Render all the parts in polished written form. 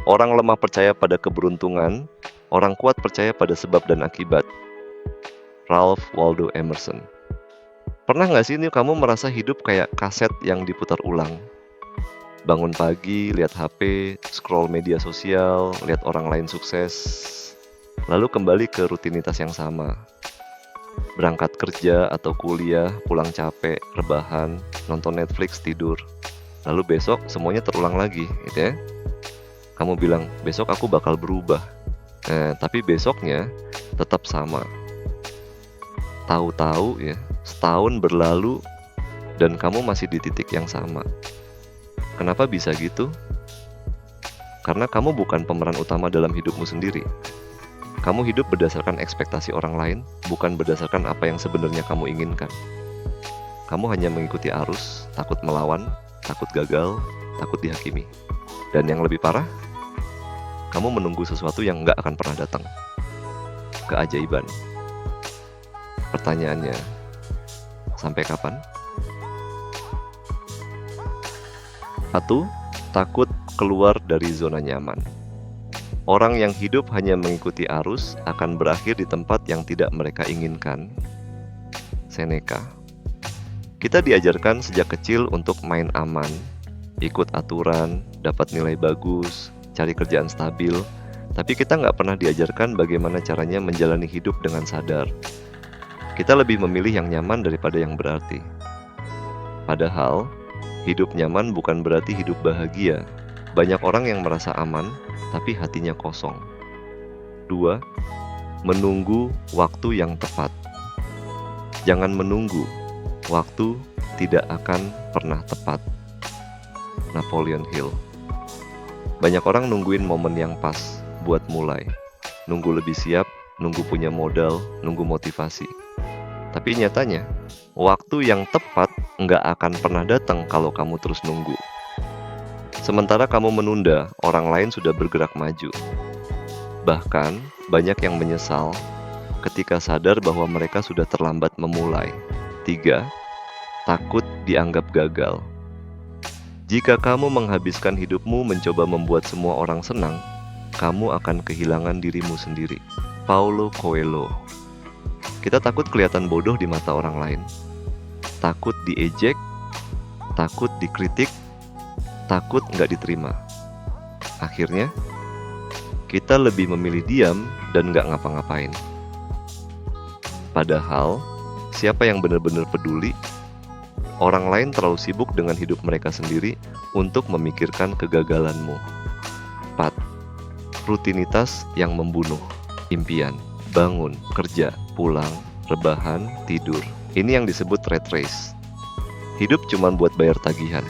Orang lemah percaya pada keberuntungan, orang kuat percaya pada sebab dan akibat. Ralph Waldo Emerson. Pernah nggak sih nih kamu merasa hidup kayak kaset yang diputar ulang? Bangun pagi, lihat HP, scroll media sosial, lihat orang lain sukses, lalu kembali ke rutinitas yang sama. Berangkat kerja atau kuliah, pulang capek, rebahan, nonton Netflix, tidur. Lalu besok semuanya terulang lagi, gitu ya. Kamu bilang, besok aku bakal berubah. Tapi besoknya tetap sama. Tahu-tahu ya, setahun berlalu dan kamu masih di titik yang sama. Kenapa bisa gitu? Karena kamu bukan pemeran utama dalam hidupmu sendiri. Kamu hidup berdasarkan ekspektasi orang lain, bukan berdasarkan apa yang sebenarnya kamu inginkan. Kamu hanya mengikuti arus, takut melawan, takut gagal, takut dihakimi. Dan yang lebih parah, kamu menunggu sesuatu yang nggak akan pernah datang. Keajaiban. Pertanyaannya, sampai kapan? 1. Takut keluar dari zona nyaman. Orang yang hidup hanya mengikuti arus akan berakhir di tempat yang tidak mereka inginkan. Seneca. Kita diajarkan sejak kecil untuk main aman, ikut aturan, dapat nilai bagus, cari kerjaan stabil, tapi kita nggak pernah diajarkan bagaimana caranya menjalani hidup dengan sadar. Kita lebih memilih yang nyaman daripada yang berarti. Padahal, hidup nyaman bukan berarti hidup bahagia. Banyak orang yang merasa aman, tapi hatinya kosong. 2. Menunggu waktu yang tepat. Jangan menunggu, waktu tidak akan pernah tepat. Napoleon Hill. Banyak orang nungguin momen yang pas buat mulai. Nunggu lebih siap, nunggu punya modal, nunggu motivasi. Tapi nyatanya, waktu yang tepat nggak akan pernah datang kalau kamu terus nunggu. Sementara kamu menunda, orang lain sudah bergerak maju. Bahkan, banyak yang menyesal ketika sadar bahwa mereka sudah terlambat memulai. 3. Takut dianggap gagal. Jika kamu menghabiskan hidupmu mencoba membuat semua orang senang, kamu akan kehilangan dirimu sendiri. Paulo Coelho. Kita takut kelihatan bodoh di mata orang lain. Takut diejek, takut dikritik, takut nggak diterima. Akhirnya, kita lebih memilih diam dan nggak ngapa-ngapain. Padahal, siapa yang benar-benar peduli? Orang lain terlalu sibuk dengan hidup mereka sendiri untuk memikirkan kegagalanmu. 4. Rutinitas yang membunuh impian. Bangun, kerja, pulang, rebahan, tidur. Ini yang disebut rat race. Hidup cuma buat bayar tagihan.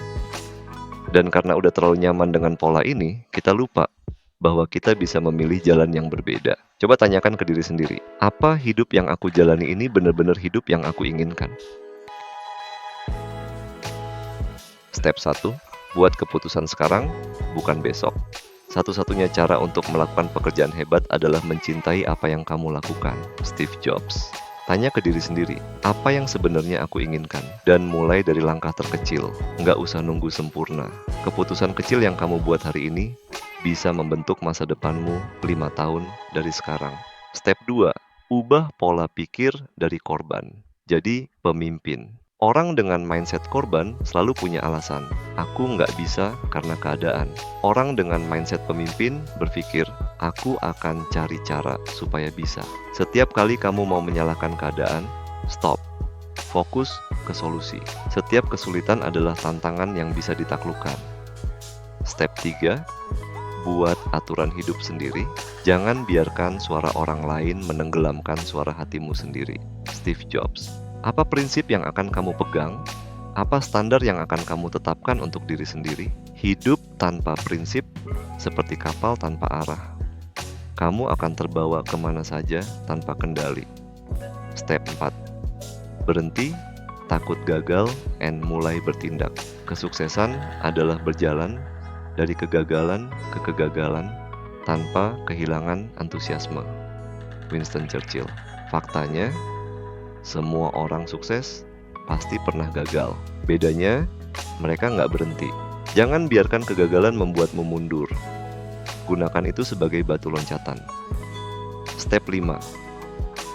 Dan karena udah terlalu nyaman dengan pola ini, kita lupa bahwa kita bisa memilih jalan yang berbeda. Coba tanyakan ke diri sendiri, apa hidup yang aku jalani ini benar-benar hidup yang aku inginkan? Step 1, buat keputusan sekarang, bukan besok. Satu-satunya cara untuk melakukan pekerjaan hebat adalah mencintai apa yang kamu lakukan. Steve Jobs. Tanya ke diri sendiri, apa yang sebenarnya aku inginkan? Dan mulai dari langkah terkecil, nggak usah nunggu sempurna. Keputusan kecil yang kamu buat hari ini bisa membentuk masa depanmu 5 tahun dari sekarang. Step 2, ubah pola pikir dari korban. Jadi pemimpin. Orang dengan mindset korban selalu punya alasan, aku nggak bisa karena keadaan. Orang dengan mindset pemimpin berpikir, aku akan cari cara supaya bisa. Setiap kali kamu mau menyalahkan keadaan, stop. Fokus ke solusi. Setiap kesulitan adalah tantangan yang bisa ditaklukkan. Step 3, buat aturan hidup sendiri. Jangan biarkan suara orang lain menenggelamkan suara hatimu sendiri. Steve Jobs. Apa prinsip yang akan kamu pegang? Apa standar yang akan kamu tetapkan untuk diri sendiri? Hidup tanpa prinsip seperti kapal tanpa arah. Kamu akan terbawa kemana saja tanpa kendali. Step 4. Berhenti, takut gagal, and mulai bertindak. Kesuksesan adalah berjalan dari kegagalan ke kegagalan tanpa kehilangan antusiasme. Winston Churchill. Faktanya, semua orang sukses pasti pernah gagal. Bedanya, mereka nggak berhenti. Jangan biarkan kegagalan membuatmu mundur. Gunakan itu sebagai batu loncatan. Step 5.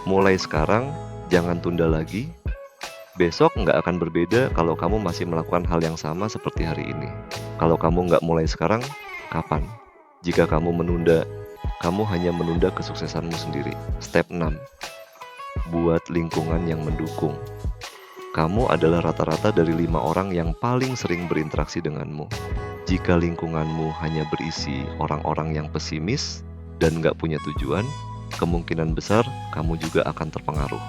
Mulai sekarang, jangan tunda lagi. Besok nggak akan berbeda kalau kamu masih melakukan hal yang sama seperti hari ini. Kalau kamu nggak mulai sekarang, kapan? Jika kamu menunda, kamu hanya menunda kesuksesanmu sendiri. Step 6. Buat lingkungan yang mendukung. Kamu adalah rata-rata dari 5 orang yang paling sering berinteraksi denganmu. Jika lingkunganmu hanya berisi orang-orang yang pesimis dan nggak punya tujuan, kemungkinan besar kamu juga akan terpengaruh.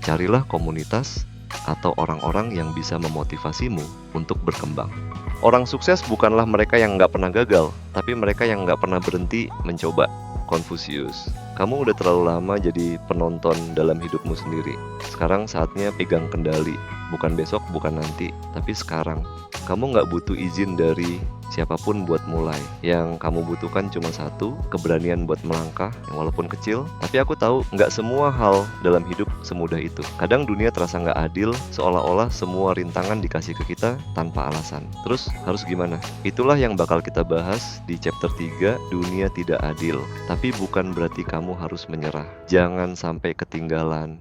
Carilah komunitas atau orang-orang yang bisa memotivasimu untuk berkembang. Orang sukses bukanlah mereka yang nggak pernah gagal, tapi mereka yang nggak pernah berhenti mencoba. Confucius, kamu udah terlalu lama jadi penonton dalam hidupmu sendiri. Sekarang saatnya pegang kendali. Bukan besok, bukan nanti, tapi sekarang. Kamu nggak butuh izin dari siapapun buat mulai. Yang kamu butuhkan cuma satu, keberanian buat melangkah, yang walaupun kecil. Tapi aku tahu nggak semua hal dalam hidup semudah itu. Kadang dunia terasa nggak adil, seolah-olah semua rintangan dikasih ke kita tanpa alasan. Terus harus gimana? Itulah yang bakal kita bahas di chapter 3, Dunia Tidak Adil. Tapi bukan berarti kamu harus menyerah. Jangan sampai ketinggalan.